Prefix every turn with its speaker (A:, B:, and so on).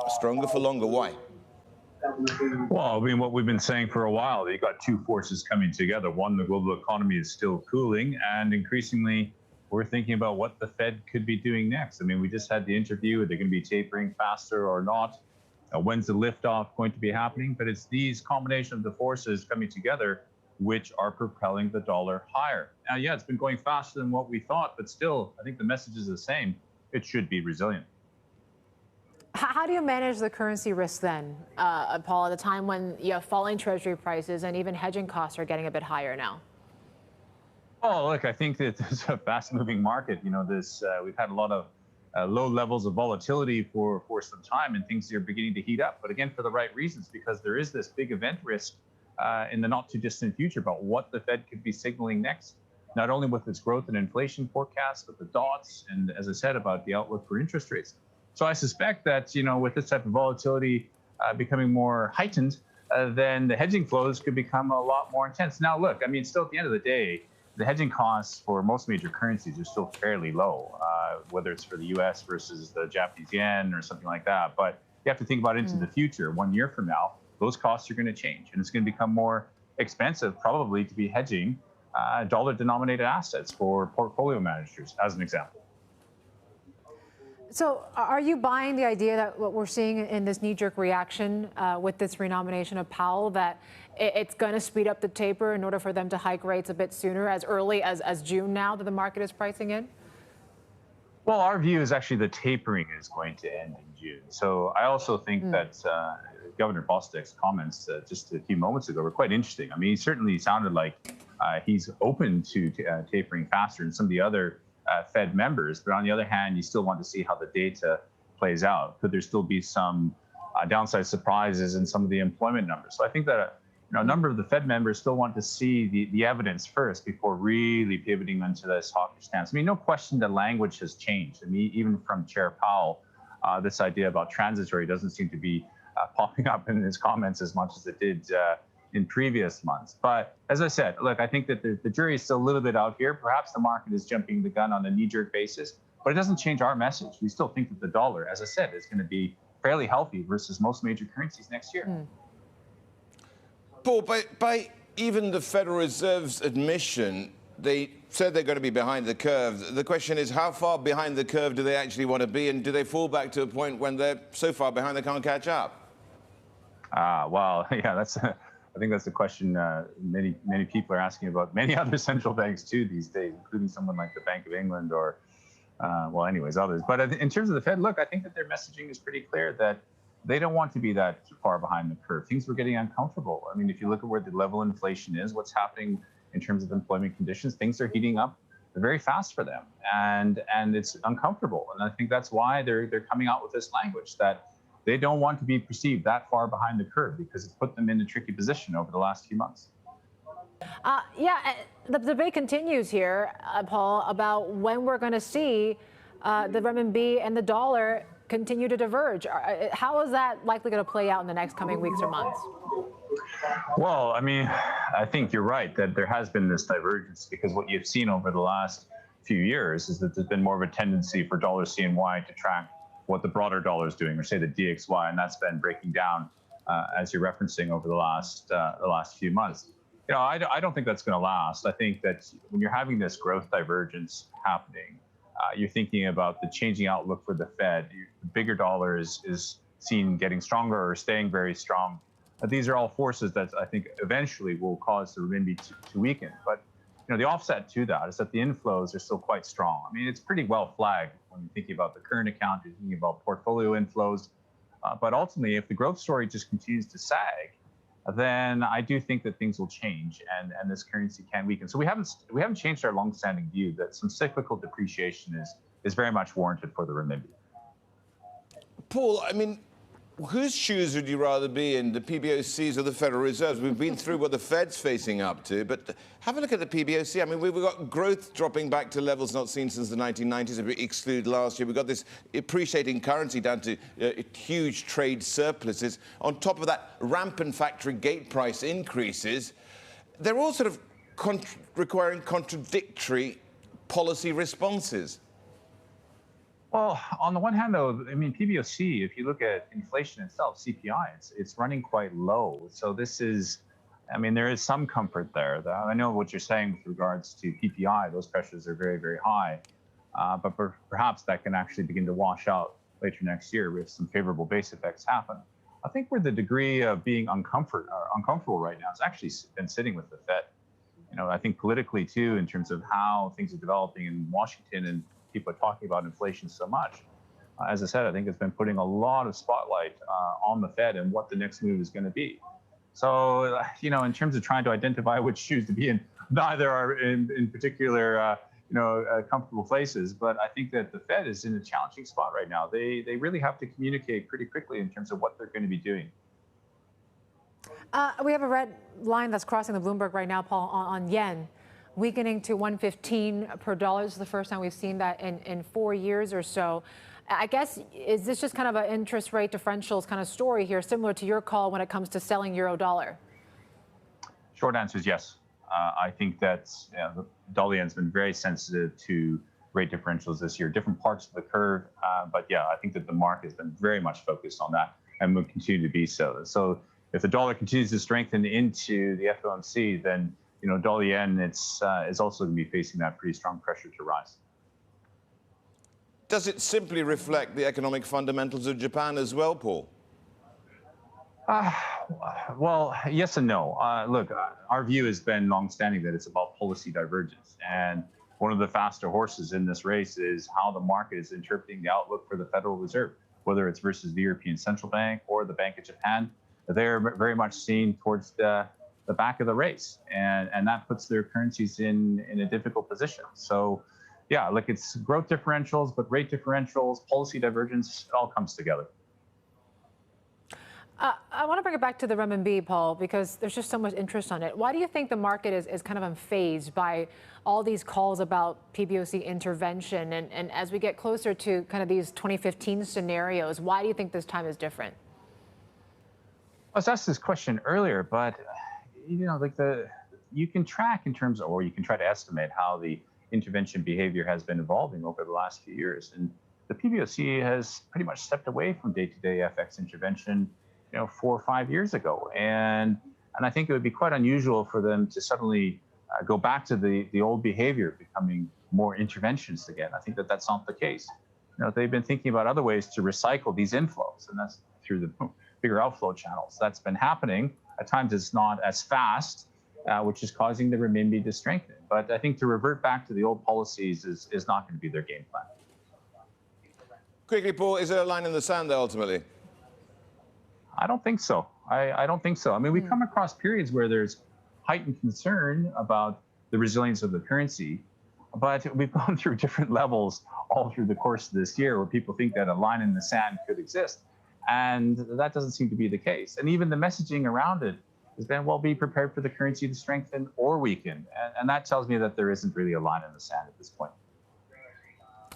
A: stronger for longer. Why?
B: Well, I mean, what we've been saying for a while, you've got two forces coming together. One, the global economy is still cooling, and increasingly, we're thinking about what the Fed could be doing next. I mean, we just had the interview. Are they going to be tapering faster or not? When's the liftoff going to be happening? But it's these combination of the forces coming together which are propelling the dollar higher. Now, yeah, it's been going faster than what we thought, but still, I think the message is the same. It should be resilient.
C: How do you manage the currency risk then, Paul, at a time when you have falling treasury prices and even hedging costs are getting a bit higher now?
B: Oh, look, I think that it's a fast-moving market. You know, we've had a lot of low levels of volatility for some time, and things are beginning to heat up. But again, for the right reasons, because there is this big event risk in the not-too-distant future about what the Fed could be signaling next, not only with its growth and inflation forecasts, but the dots, and as I said, about the outlook for interest rates. So I suspect that, you know, with this type of volatility becoming more heightened, then the hedging flows could become a lot more intense. Now, look, I mean, still at the end of the day, the hedging costs for most major currencies are still fairly low, whether it's for the U.S. versus the Japanese yen or something like that. But you have to think about into the future. 1 year from now, those costs are going to change, and it's going to become more expensive probably to be hedging dollar-denominated assets for portfolio managers, as an example.
C: So are you buying the idea that what we're seeing in this knee-jerk reaction with this renomination of Powell, that it's going to speed up the taper in order for them to hike rates a bit sooner, as early as June now, that the market is pricing in?
B: Well, our view is actually the tapering is going to end in June. So I also think that Governor Bostic's comments just a few moments ago were quite interesting. I mean, he certainly sounded like he's open to tapering faster than some of the other Fed members, but on the other hand, you still want to see how the data plays out. Could there still be some downside surprises in some of the employment numbers? So I think that a number of the Fed members still want to see the evidence first before really pivoting into this hawkish stance. I mean, no question the language has changed. I mean, even from Chair Powell, this idea about transitory doesn't seem to be popping up in his comments as much as it did in previous months. But as I said, look, I think that the jury is still a little bit out here. Perhaps the market is jumping the gun on a knee-jerk basis, but it doesn't change our message. We still think that the dollar, as I said, is going to be fairly healthy versus most major currencies next year.
A: Paul, by even the Federal Reserve's admission, they said they're going to be behind the curve. The question is, how far behind the curve do they actually want to be, and do they fall back to a point when they're so far behind they can't catch up?
B: Well, yeah, I think that's a question many people are asking about many other central banks too these days, including someone like the Bank of England or, well, anyways, others. But in terms of the Fed, look, I think that their messaging is pretty clear that they don't want to be that far behind the curve. Things were getting uncomfortable. I mean, if you look at where the level of inflation is, what's happening in terms of employment conditions, things are heating up very fast for them, and it's uncomfortable. And I think that's why they're coming out with this language that they don't want to be perceived that far behind the curve, because it's put them in a tricky position over the last few months.
C: Yeah, the debate continues here, Paul, about when we're going to see the renminbi and the dollar continue to diverge. How is that likely going to play out in the next coming weeks or months?
B: Well, I mean, I think you're right that there has been this divergence, because what you've seen over the last few years is that there's been more of a tendency for dollar CNY to track what the broader dollar is doing, or say the DXY, and that's been breaking down as you're referencing over the last few months. You know, I don't think that's going to last. I think that when you're having this growth divergence happening, you're thinking about the changing outlook for the Fed. The bigger dollar is seen getting stronger or staying very strong. These are all forces that I think eventually will cause the renminbi to weaken. But you know, the offset to that is that the inflows are still quite strong. I mean, it's pretty well flagged when you're thinking about the current account, you're thinking about portfolio inflows. But ultimately, if the growth story just continues to sag, then I do think that things will change, and this currency can weaken. So we haven't changed our long-standing view that some cyclical depreciation is very much warranted for the renminbi.
A: Paul, I mean, whose shoes would you rather be in, the PBOCs or the Federal Reserves? We've been through what the Fed's facing up to, but have a look at the PBOC. I mean, we've got growth dropping back to levels not seen since the 1990s, if we exclude last year. We've got this appreciating currency down to huge trade surpluses. On top of that, rampant factory gate price increases. They're all sort of requiring contradictory policy responses.
B: Well, on the one hand, though, I mean, PBOC, if you look at inflation itself, CPI, it's running quite low. So this is, I mean, there is some comfort there. I know what you're saying with regards to PPI, those pressures are very, very high. But perhaps that can actually begin to wash out later next year if some favorable base effects happen. I think where the degree of being uncomfortable right now has actually been sitting with the Fed. You know, I think politically too, in terms of how things are developing in Washington and people are talking about inflation so much. As I said, I think it's been putting a lot of spotlight on the Fed and what the next move is going to be. So, you know, in terms of trying to identify which shoes to be in, neither are in particular, comfortable places. But I think that the Fed is in a challenging spot right now. They really have to communicate pretty quickly in terms of what they're going to be doing.
C: We have a red line that's crossing the Bloomberg right now, Paul, on yen, weakening to 115 per dollar. This is the first time we've seen that in 4 years or so. I guess, is this just kind of an interest rate differentials kind of story here, similar to your call when it comes to selling euro dollar?
B: Short answer is yes. I think that the dollar yen's been very sensitive to rate differentials this year, different parts of the curve. But yeah, I think that the market has been very much focused on that and will continue to be so. So if the dollar continues to strengthen into the FOMC, then dollar yen is also going to be facing that pretty strong pressure to rise.
A: Does it simply reflect the economic fundamentals of Japan as well, Paul?
B: Well, yes and no. Look, our view has been longstanding that it's about policy divergence. And one of the faster horses in this race is how the market is interpreting the outlook for the Federal Reserve, whether it's versus the European Central Bank or the Bank of Japan. They're very much seen towards the back of the race. And that puts their currencies in a difficult position. So, yeah, look, it's growth differentials, but rate differentials, policy divergence, it all comes together.
C: I want to bring it back to the renminbi, Paul, because there's just so much interest on it. Why do you think the market is kind of unfazed by all these calls about PBOC intervention? And as we get closer to kind of these 2015 scenarios, why do you think this time is different?
B: I was asked this question earlier, but, you can track in terms of, or you can try to estimate how the intervention behavior has been evolving over the last few years. And the PBOC has pretty much stepped away from day-to-day FX intervention 4 or 5 years ago. And I think it would be quite unusual for them to suddenly go back to the old behavior, becoming more interventionist again. I think that that's not the case. They've been thinking about other ways to recycle these inflows, and that's through the bigger outflow channels. That's been happening. At times it's not as fast, which is causing the renminbi to strengthen. But I think to revert back to the old policies is not going to be their game plan.
A: Quickly, Paul, is there a line in the sand there ultimately?
B: I don't think so. I don't think so. I mean, we come across periods where there's heightened concern about the resilience of the currency, but we've gone through different levels all through the course of this year where people think that a line in the sand could exist. And that doesn't seem to be the case. And even the messaging around it has been, well, be prepared for the currency to strengthen or weaken. And that tells me that there isn't really a line in the sand at this point.